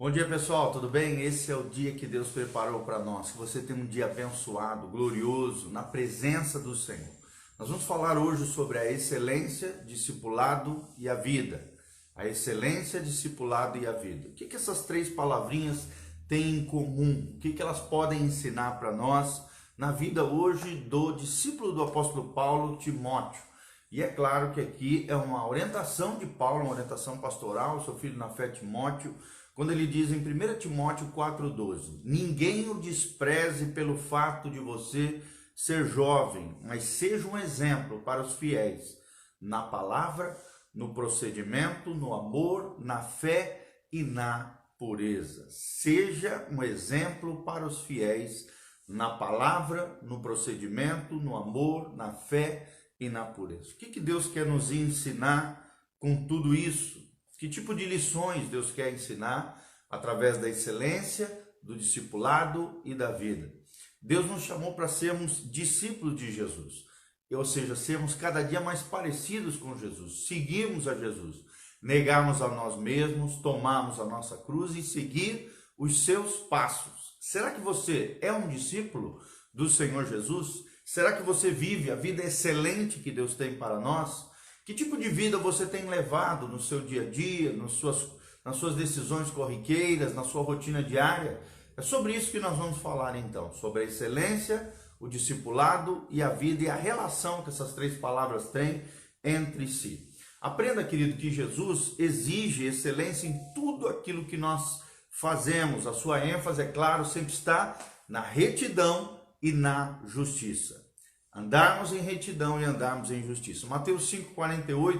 Bom dia, pessoal, tudo bem? Esse é o dia que Deus preparou para nós. Que você tenha um dia abençoado, glorioso, na presença do Senhor. Nós vamos falar hoje sobre a excelência, discipulado e a vida. A excelência, discipulado e a vida. O que essas três palavrinhas têm em comum? O que elas podem ensinar para nós na vida hoje do discípulo do apóstolo Paulo, Timóteo? E é claro que aqui é uma orientação de Paulo, uma orientação pastoral, seu filho na fé Timóteo, quando ele diz em 1 Timóteo 4,12: ninguém o despreze pelo fato de você ser jovem, mas seja um exemplo para os fiéis, na palavra, no procedimento, no amor, na fé e na pureza. Seja um exemplo para os fiéis, na palavra, no procedimento, no amor, na fé e na pureza. O que Deus quer nos ensinar com tudo isso? Que tipo de lições Deus quer ensinar através da excelência, do discipulado e da vida? Deus nos chamou para sermos discípulos de Jesus, ou seja, sermos cada dia mais parecidos com Jesus, seguirmos a Jesus, negarmos a nós mesmos, tomarmos a nossa cruz e seguir os seus passos. Será que você é um discípulo do Senhor Jesus? Será que você vive a vida excelente que Deus tem para nós? Que tipo de vida você tem levado no seu dia a dia, nas suas decisões corriqueiras, na sua rotina diária? É sobre isso que nós vamos falar então, sobre a excelência, o discipulado e a vida e a relação que essas três palavras têm entre si. Aprenda, querido, que Jesus exige excelência em tudo aquilo que nós fazemos. A sua ênfase, é claro, sempre está na retidão e na justiça. Andarmos em retidão e andarmos em justiça. Mateus 5,48,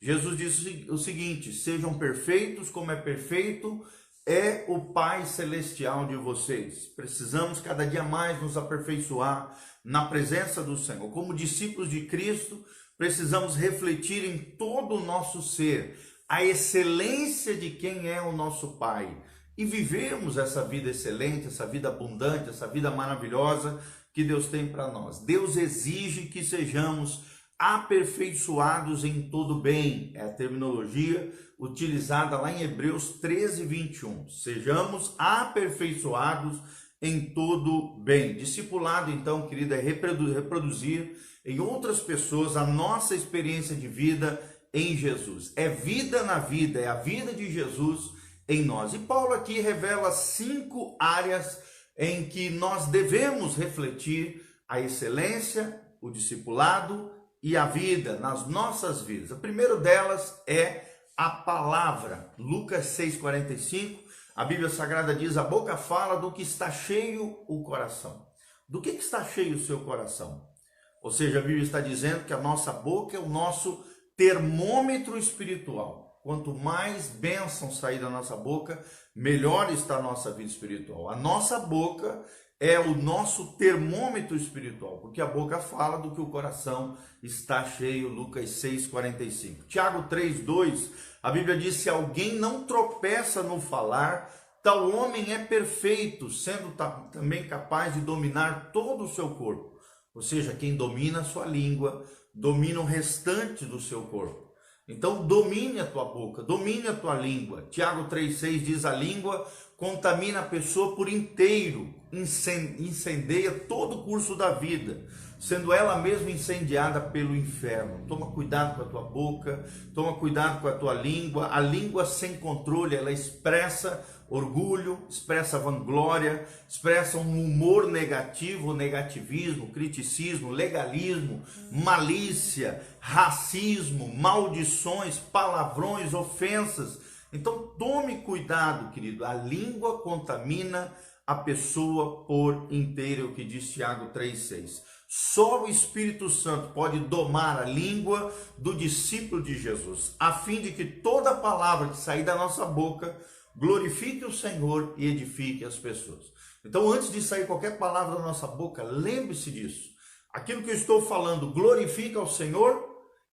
Jesus disse o seguinte: sejam perfeitos como é perfeito é o Pai Celestial de vocês. Precisamos cada dia mais nos aperfeiçoar na presença do Senhor. Como discípulos de Cristo, precisamos refletir em todo o nosso ser a excelência de quem é o nosso Pai e vivermos essa vida excelente, essa vida abundante, essa vida maravilhosa que Deus tem para nós. Deus exige que sejamos aperfeiçoados em todo bem. É a terminologia utilizada lá em Hebreus 13:21. Sejamos aperfeiçoados em todo bem. Discipulado, então, querido, é reproduzir em outras pessoas a nossa experiência de vida em Jesus. É vida na vida, é a vida de Jesus em nós. E Paulo aqui revela 5 áreas em que nós devemos refletir a excelência, o discipulado e a vida nas nossas vidas. A primeira delas é a palavra. Lucas 6,45, a Bíblia Sagrada diz: a boca fala do que está cheio o coração. Do que está cheio o seu coração? Ou seja, a Bíblia está dizendo que a nossa boca é o nosso termômetro espiritual. Quanto mais bênção sair da nossa boca, melhor está a nossa vida espiritual. A nossa boca é o nosso termômetro espiritual, porque a boca fala do que o coração está cheio. Lucas 6,45. Tiago 3,2, a Bíblia diz: se alguém não tropeça no falar, tal homem é perfeito, sendo também capaz de dominar todo o seu corpo. Ou seja, quem domina a sua língua, domina o restante do seu corpo. Então domine a tua boca, domine a tua língua. Tiago 3,6 diz: a língua contamina a pessoa por inteiro, incendeia todo o curso da vida, sendo ela mesma incendiada pelo inferno. Toma cuidado com a tua boca, toma cuidado com a tua língua. A língua sem controle, ela expressa orgulho, expressa vanglória, expressa um humor negativo, negativismo, criticismo, legalismo, malícia, racismo, maldições, palavrões, ofensas. Então tome cuidado, querido. A língua contamina a pessoa por inteiro, o que diz Tiago 3,6. Só o Espírito Santo pode domar a língua do discípulo de Jesus, a fim de que toda palavra que sair da nossa boca glorifique o Senhor e edifique as pessoas. Então, antes de sair qualquer palavra da nossa boca, lembre-se disso. Aquilo que eu estou falando glorifica o Senhor,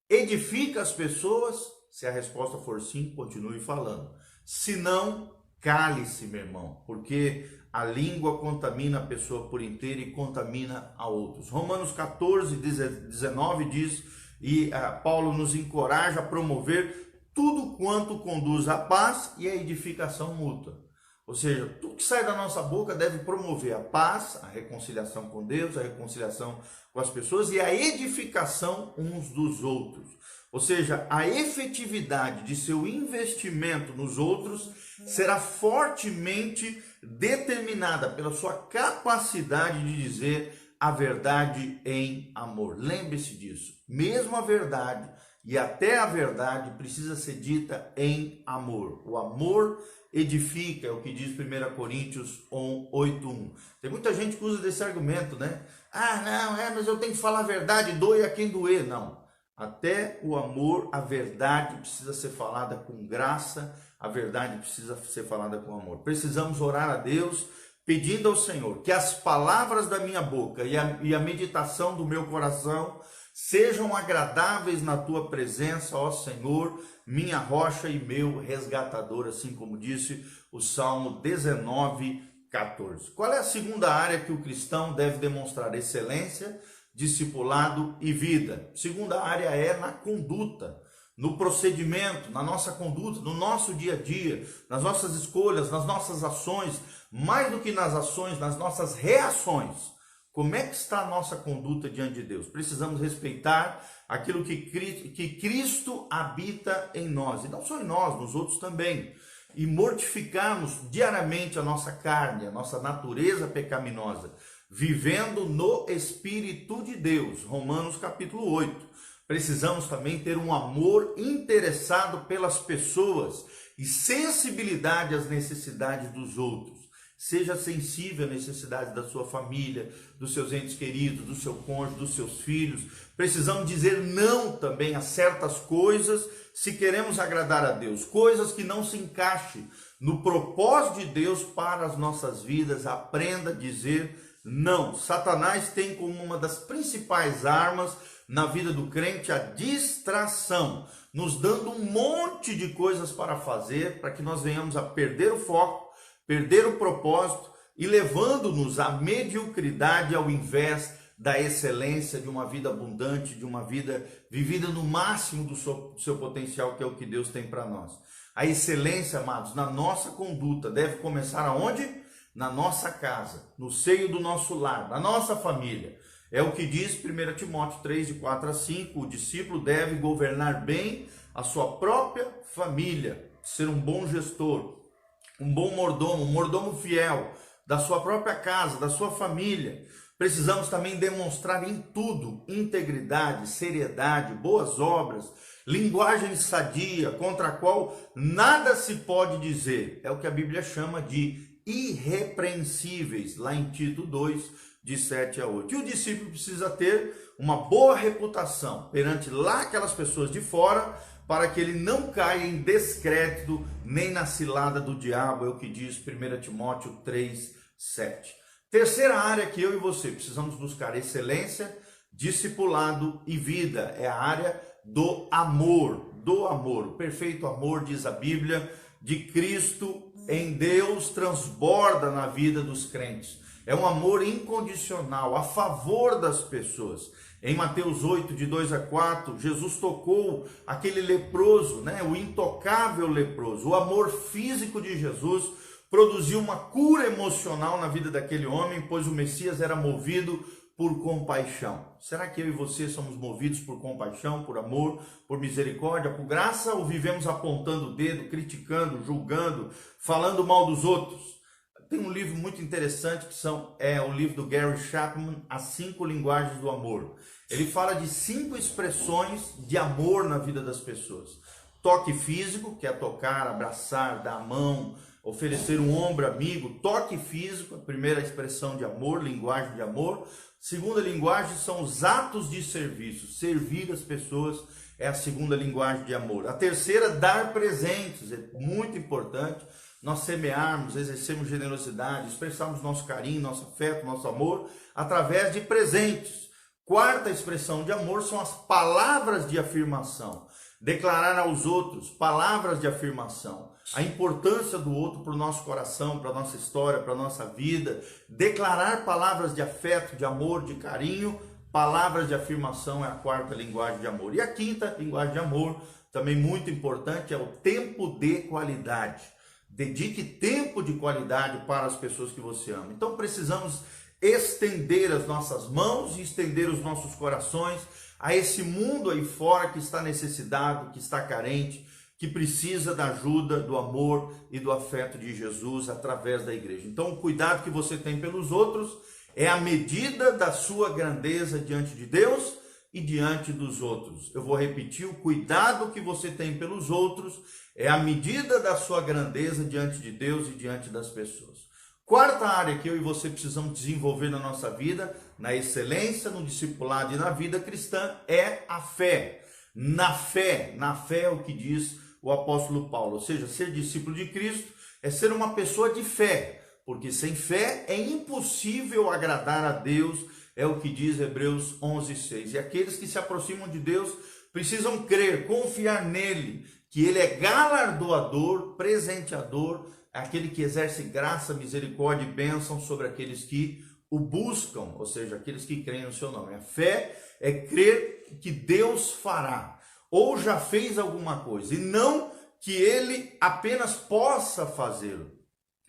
edifica as pessoas? Se a resposta for sim, continue falando. Se não, cale-se, meu irmão, porque a língua contamina a pessoa por inteiro e contamina a outros. Romanos 14:19 diz, e Paulo nos encoraja a promover tudo quanto conduz à paz e à edificação mútua. Ou seja, tudo que sai da nossa boca deve promover a paz, a reconciliação com Deus, a reconciliação com as pessoas e a edificação uns dos outros. Ou seja, a efetividade de seu investimento nos outros será fortemente determinada pela sua capacidade de dizer a verdade em amor. Lembre-se disso. Mesmo a verdade e até a verdade precisa ser dita em amor. O amor edifica, é o que diz 1 Coríntios 8:1. Tem muita gente que usa desse argumento, né? Mas eu tenho que falar a verdade, doe a quem doer. Não. Até o amor, a verdade precisa ser falada com graça, a verdade precisa ser falada com amor. Precisamos orar a Deus, pedindo ao Senhor que as palavras da minha boca e a meditação do meu coração sejam agradáveis na tua presença, ó Senhor, minha rocha e meu resgatador, assim como disse o Salmo 19:14. Qual é a segunda área que o cristão deve demonstrar excelência, discipulado e vida? Segunda área é na conduta, no procedimento, na nossa conduta, no nosso dia a dia, nas nossas escolhas, nas nossas ações, mais do que nas ações, nas nossas reações. Como é que está a nossa conduta diante de Deus? Precisamos respeitar aquilo que Cristo habita em nós, e não só em nós, nos outros também, e mortificarmos diariamente a nossa carne, a nossa natureza pecaminosa, vivendo no Espírito de Deus. Romanos capítulo 8. Precisamos também ter um amor interessado pelas pessoas e sensibilidade às necessidades dos outros. Seja sensível à necessidade da sua família, dos seus entes queridos, do seu cônjuge, dos seus filhos. Precisamos dizer não também a certas coisas se queremos agradar a Deus. Coisas que não se encaixem no propósito de Deus para as nossas vidas. Aprenda a dizer não. Satanás tem como uma das principais armas na vida do crente a distração, nos dando um monte de coisas para fazer, para que nós venhamos a perder o foco, perder o propósito e levando-nos à mediocridade ao invés da excelência, de uma vida abundante, de uma vida vivida no máximo do seu potencial, que é o que Deus tem para nós. A excelência, amados, na nossa conduta deve começar aonde? Na nossa casa, no seio do nosso lar, na nossa família. É o que diz 1 Timóteo 3:4-5, o discípulo deve governar bem a sua própria família, ser um bom gestor, um bom mordomo, um mordomo fiel da sua própria casa, da sua família. Precisamos também demonstrar em tudo integridade, seriedade, boas obras, linguagem sadia, contra a qual nada se pode dizer. É o que a Bíblia chama de irrepreensíveis, lá em Tito 2:7-8. E o discípulo precisa ter uma boa reputação perante lá aquelas pessoas de fora, para que ele não caia em descrédito nem na cilada do diabo, é o que diz 1 Timóteo 3:7. Terceira área que eu e você precisamos buscar excelência, discipulado e vida, é a área do amor, o perfeito amor, diz a Bíblia, de Cristo em Deus transborda na vida dos crentes. É um amor incondicional, a favor das pessoas. Em Mateus 8:2-4, Jesus tocou aquele leproso, o intocável leproso. O amor físico de Jesus produziu uma cura emocional na vida daquele homem, pois o Messias era movido por compaixão. Será que eu e você somos movidos por compaixão, por amor, por misericórdia, por graça, ou vivemos apontando o dedo, criticando, julgando, falando mal dos outros? Tem um livro muito interessante que é o livro do Gary Chapman, As 5 Linguagens do Amor. Ele fala de 5 expressões de amor na vida das pessoas. Toque físico, que é tocar, abraçar, dar a mão, oferecer um ombro amigo. Toque físico, a primeira expressão de amor, linguagem de amor. Segunda linguagem são os atos de serviço. Servir as pessoas é a segunda linguagem de amor. A terceira, dar presentes. É muito importante nós semearmos, exercermos generosidade, expressarmos nosso carinho, nosso afeto, nosso amor através de presentes. Quarta expressão de amor são as palavras de afirmação. Declarar aos outros palavras de afirmação, a importância do outro para o nosso coração, para a nossa história, para a nossa vida. Declarar palavras de afeto, de amor, de carinho, palavras de afirmação é a quarta linguagem de amor. E a quinta linguagem de amor, também muito importante, é o tempo de qualidade. Dedique tempo de qualidade para as pessoas que você ama. Então precisamos estender as nossas mãos e estender os nossos corações a esse mundo aí fora que está necessitado, que está carente, que precisa da ajuda, do amor e do afeto de Jesus através da igreja. Então o cuidado que você tem pelos outros é a medida da sua grandeza diante de Deus e diante dos outros. Eu vou repetir: o cuidado que você tem pelos outros é a medida da sua grandeza diante de Deus e diante das pessoas. Quarta área que eu e você precisamos desenvolver na nossa vida, na excelência, no discipulado e na vida cristã, é a fé. Na fé é o que diz o apóstolo Paulo, ou seja, ser discípulo de Cristo é ser uma pessoa de fé, porque sem fé é impossível agradar a Deus, é o que diz Hebreus 11:6. E aqueles que se aproximam de Deus precisam crer, confiar nele, que ele é galardoador, presenteador, aquele que exerce graça, misericórdia e bênção sobre aqueles que o buscam, ou seja, aqueles que creem no seu nome. A fé é crer que Deus fará, ou já fez alguma coisa, e não que ele apenas possa fazê-lo,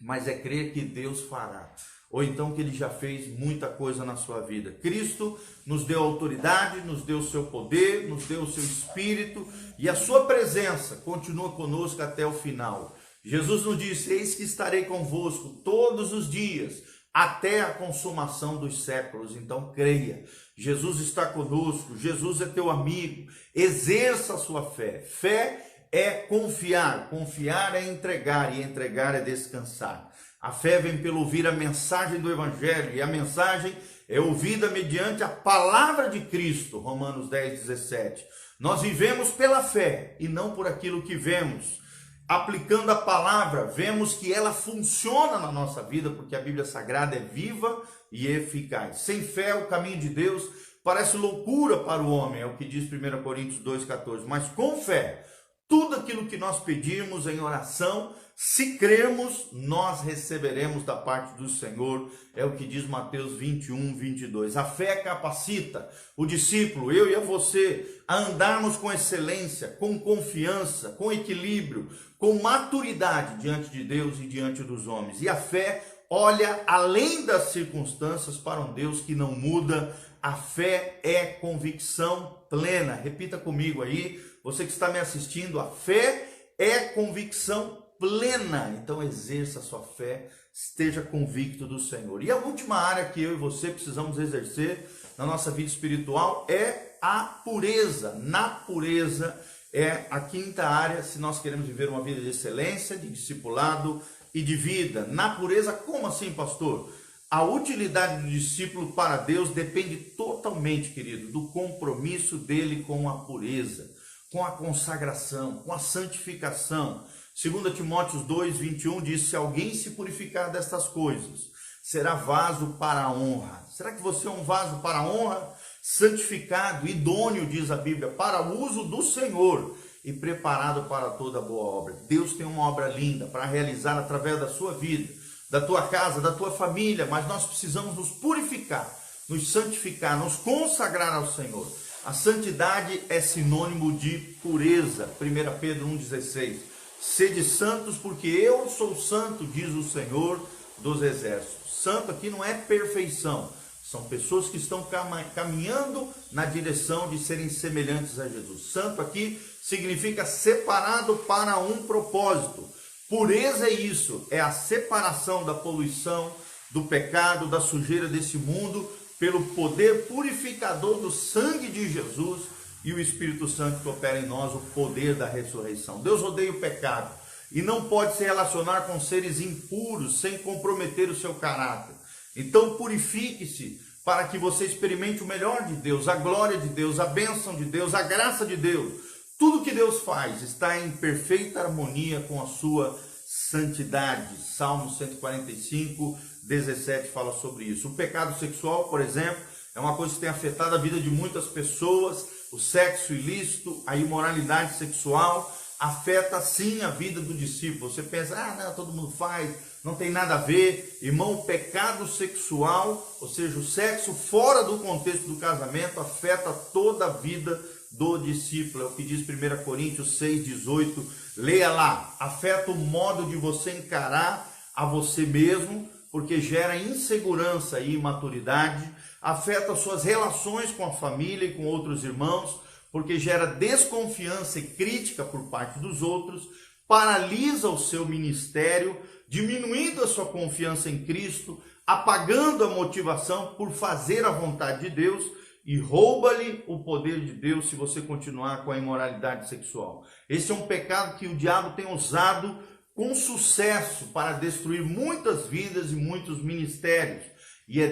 mas é crer que Deus fará, ou então que ele já fez muita coisa na sua vida. Cristo nos deu autoridade, nos deu o seu poder, nos deu o seu Espírito, e a sua presença continua conosco até o final. Jesus nos disse: eis que estarei convosco todos os dias, até a consumação dos séculos. Então creia, Jesus está conosco, Jesus é teu amigo, exerça a sua fé. Fé é confiar, confiar é entregar, e entregar é descansar. A fé vem pelo ouvir a mensagem do Evangelho, e a mensagem é ouvida mediante a palavra de Cristo, Romanos 10:17. Nós vivemos pela fé e não por aquilo que vemos. Aplicando a palavra, vemos que ela funciona na nossa vida, porque a Bíblia Sagrada é viva e eficaz. Sem fé, o caminho de Deus parece loucura para o homem, é o que diz 1 Coríntios 2,14. Mas com fé, tudo aquilo que nós pedimos em oração, se crermos, nós receberemos da parte do Senhor, é o que diz Mateus 21:22. A fé capacita o discípulo, eu e a você, a andarmos com excelência, com confiança, com equilíbrio, com maturidade diante de Deus e diante dos homens. E a fé olha além das circunstâncias para um Deus que não muda. A fé é convicção plena. Repita comigo aí, você que está me assistindo: a fé é convicção plena. Então exerça a sua fé, esteja convicto do Senhor. E a última área que eu e você precisamos exercer na nossa vida espiritual é a pureza. Na pureza é a quinta área, se nós queremos viver uma vida de excelência, de discipulado e de vida. Na pureza, como assim, pastor? A utilidade do discípulo para Deus depende totalmente, querido, do compromisso dele com a pureza, com a consagração, com a santificação. 2 Timóteo 2:21 diz: se alguém se purificar destas coisas, será vaso para a honra. Será que você é um vaso para a honra? Santificado, idôneo, diz a Bíblia, para o uso do Senhor e preparado para toda boa obra. Deus tem uma obra linda para realizar através da sua vida, da tua casa, da tua família, mas nós precisamos nos purificar, nos santificar, nos consagrar ao Senhor. A santidade é sinônimo de pureza. 1 Pedro 1,16. Sede santos, porque eu sou santo, diz o Senhor dos Exércitos. Santo aqui não é perfeição, são pessoas que estão caminhando na direção de serem semelhantes a Jesus. Santo aqui significa separado para um propósito. Pureza é isso, é a separação da poluição, do pecado, da sujeira desse mundo, pelo poder purificador do sangue de Jesus e o Espírito Santo que opera em nós, o poder da ressurreição. Deus odeia o pecado e não pode se relacionar com seres impuros sem comprometer o seu caráter. Então purifique-se para que você experimente o melhor de Deus, a glória de Deus, a bênção de Deus, a graça de Deus. Tudo que Deus faz está em perfeita harmonia com a sua santidade. Salmo 145:17 fala sobre isso. O pecado sexual, por exemplo, é uma coisa que tem afetado a vida de muitas pessoas. O sexo ilícito, a imoralidade sexual afeta sim a vida do discípulo. Você pensa, não, todo mundo faz, não tem nada a ver. Irmão, o pecado sexual, ou seja, o sexo fora do contexto do casamento, afeta toda a vida do discípulo. É o que diz 1 Coríntios 6,18. Leia lá. Afeta o modo de você encarar a você mesmo, porque gera insegurança e imaturidade. Afeta suas relações com a família e com outros irmãos, porque gera desconfiança e crítica por parte dos outros. Paralisa o seu ministério, diminuindo a sua confiança em Cristo, apagando a motivação por fazer a vontade de Deus, e rouba-lhe o poder de Deus se você continuar com a imoralidade sexual. Esse é um pecado que o diabo tem usado com sucesso para destruir muitas vidas e muitos ministérios. E é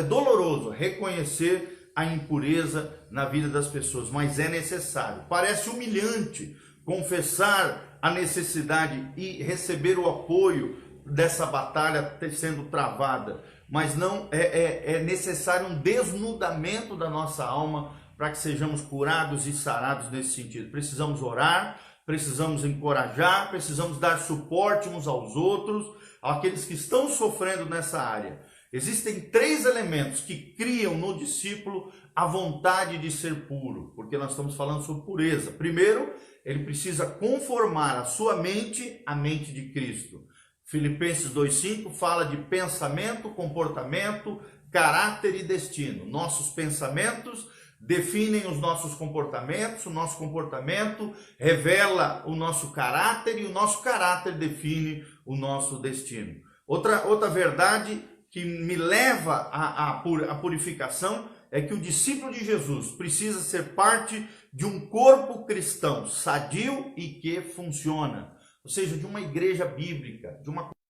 doloroso reconhecer a impureza na vida das pessoas, mas é necessário. Parece humilhante confessar a necessidade e receber o apoio dessa batalha sendo travada, mas não é necessário um desnudamento da nossa alma para que sejamos curados e sarados nesse sentido. Precisamos orar, precisamos encorajar, precisamos dar suporte uns aos outros, àqueles que estão sofrendo nessa área. Existem 3 elementos que criam no discípulo a vontade de ser puro, porque nós estamos falando sobre pureza. Primeiro, ele precisa conformar a sua mente à mente de Cristo. Filipenses 2,5 fala de pensamento, comportamento, caráter e destino. Nossos pensamentos definem os nossos comportamentos, o nosso comportamento revela o nosso caráter e o nosso caráter define o nosso destino. Outra verdade que me leva à purificação é que o discípulo de Jesus precisa ser parte de um corpo cristão sadio e que funciona. Ou seja, de uma igreja bíblica,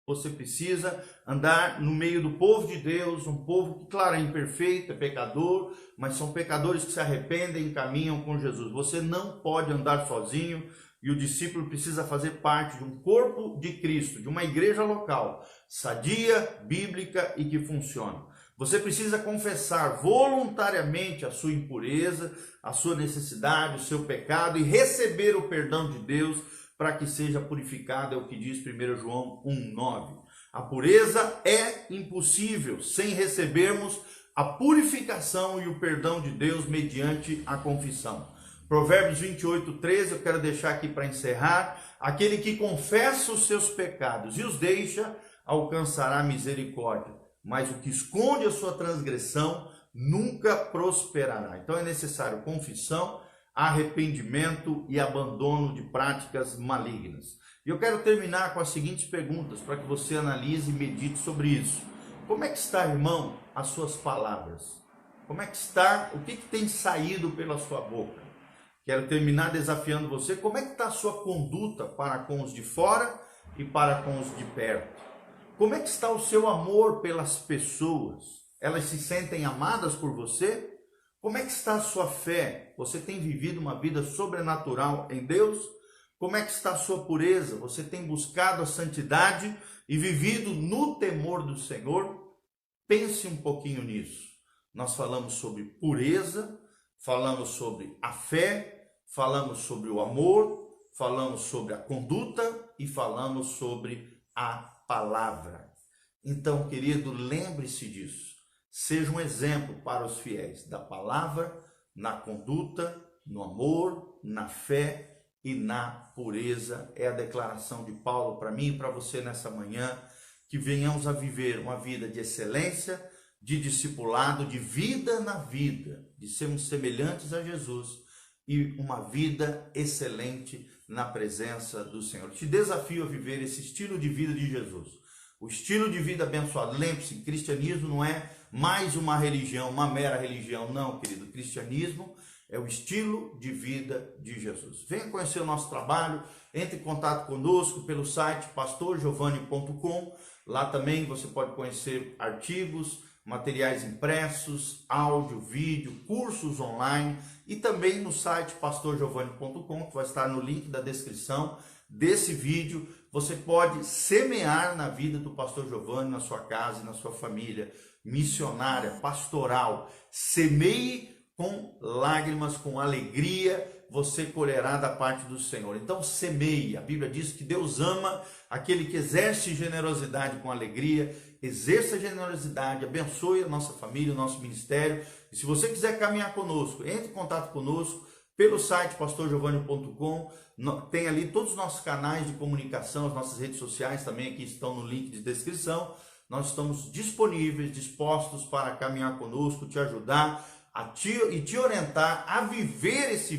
você precisa andar no meio do povo de Deus, um povo que, claro, é imperfeito, é pecador, mas são pecadores que se arrependem e caminham com Jesus. Você não pode andar sozinho e o discípulo precisa fazer parte de um corpo de Cristo, de uma igreja local, sadia, bíblica e que funciona. Você precisa confessar voluntariamente a sua impureza, a sua necessidade, o seu pecado e receber o perdão de Deus para que seja purificado, é o que diz 1 João 1,9. A pureza é impossível sem recebermos a purificação e o perdão de Deus mediante a confissão. Provérbios 28,13, eu quero deixar aqui para encerrar. Aquele que confessa os seus pecados e os deixa, alcançará misericórdia. Mas o que esconde a sua transgressão nunca prosperará. Então é necessário confissão, arrependimento e abandono de práticas malignas. E eu quero terminar com as seguintes perguntas para que você analise e medite sobre isso. Como é que está, irmão, as suas palavras? Como é que está? O que tem saído pela sua boca? Quero terminar desafiando você. Como é que está a sua conduta para com os de fora e para com os de perto? Como é que está o seu amor pelas pessoas? Elas se sentem amadas por você? Como é que está a sua fé? Você tem vivido uma vida sobrenatural em Deus? Como é que está a sua pureza? Você tem buscado a santidade e vivido no temor do Senhor? Pense um pouquinho nisso. Nós falamos sobre pureza, falamos sobre a fé, falamos sobre o amor, falamos sobre a conduta e falamos sobre a palavra. Então, querido, lembre-se disso. Seja um exemplo para os fiéis da palavra, na conduta, no amor, na fé e na pureza. É a declaração de Paulo para mim e para você nessa manhã, que venhamos a viver uma vida de excelência, de discipulado, de vida na vida, de sermos semelhantes a Jesus e uma vida excelente na presença do Senhor. Te desafio a viver esse estilo de vida de Jesus. O estilo de vida abençoado. Lembre-se, cristianismo não é mais uma religião, uma mera religião. Não, querido. Cristianismo é o estilo de vida de Jesus. Venha conhecer o nosso trabalho. Entre em contato conosco pelo site pastorgiovanni.com. Lá também você pode conhecer artigos, materiais impressos, áudio, vídeo, cursos online e também no site pastorgiovanni.com, que vai estar no link da descrição desse vídeo. Você pode semear na vida do pastor Giovanni, na sua casa e na sua família, missionária, pastoral. Semeie com lágrimas, com alegria, você colherá da parte do Senhor. Então semeie. A Bíblia diz que Deus ama aquele que exerce generosidade com alegria. Exerça a generosidade, abençoe a nossa família, o nosso ministério. E se você quiser caminhar conosco, entre em contato conosco pelo site pastorgiovanni.com, tem ali todos os nossos canais de comunicação, as nossas redes sociais também aqui estão no link de descrição. Nós estamos disponíveis, dispostos para caminhar conosco, te ajudar e te orientar a viver esse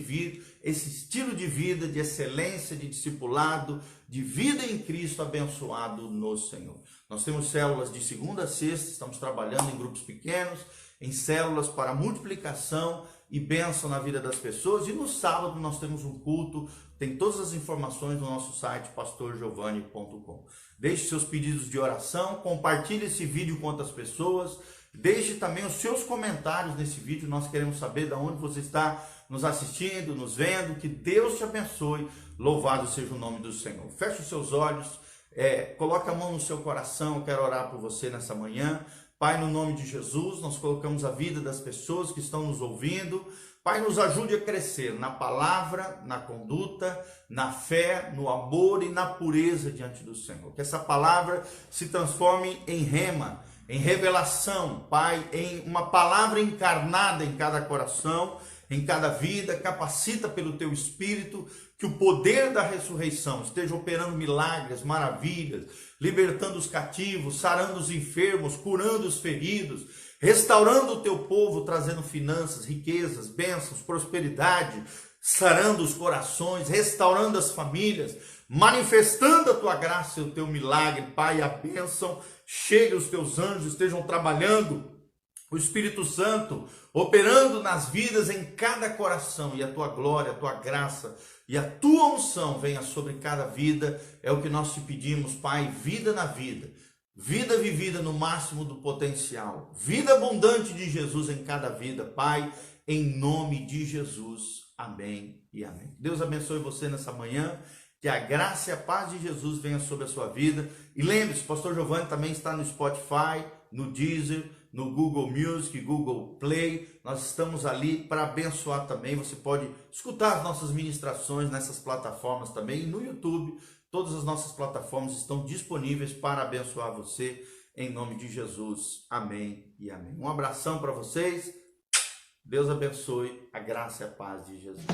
estilo de vida, de excelência, de discipulado, de vida em Cristo, abençoado no Senhor. Nós temos células de segunda a sexta, estamos trabalhando em grupos pequenos, em células para multiplicação e bênção na vida das pessoas. E no sábado nós temos um culto, tem todas as informações no nosso site pastorgiovanni.com. Deixe seus pedidos de oração, compartilhe esse vídeo com outras pessoas, deixe também os seus comentários nesse vídeo. Nós queremos saber de onde você está nos assistindo, nos vendo. Que Deus te abençoe, louvado seja o nome do Senhor. Feche os seus olhos, coloque a mão no seu coração. Eu quero orar por você nessa manhã. Pai, no nome de Jesus, nós colocamos a vida das pessoas que estão nos ouvindo. Pai, nos ajude a crescer na palavra, na conduta, na fé, no amor e na pureza diante do Senhor. Que essa palavra se transforme em rema, em revelação, Pai, em uma palavra encarnada em cada coração, em cada vida. Capacita pelo Teu Espírito, que o poder da ressurreição esteja operando milagres, maravilhas, libertando os cativos, sarando os enfermos, curando os feridos, restaurando o Teu povo, trazendo finanças, riquezas, bênçãos, prosperidade, sarando os corações, restaurando as famílias, manifestando a Tua graça e o Teu milagre. Pai, a bênção chegue, os Teus anjos estejam trabalhando, o Espírito Santo operando nas vidas em cada coração, e a Tua glória, a Tua graça e a Tua unção venha sobre cada vida. É o que nós te pedimos, Pai. Vida na vida, vida vivida no máximo do potencial, vida abundante de Jesus em cada vida, Pai, em nome de Jesus, amém e amém. Deus abençoe você nessa manhã, que a graça e a paz de Jesus venha sobre a sua vida. E lembre-se, Pastor Giovanni também está no Spotify, no Deezer, no Google Music, Google Play. Nós estamos ali para abençoar também. Você pode escutar as nossas ministrações nessas plataformas também. E no YouTube, todas as nossas plataformas estão disponíveis para abençoar você, em nome de Jesus. Amém e amém. Um abração para vocês. Deus abençoe. A graça e a paz de Jesus.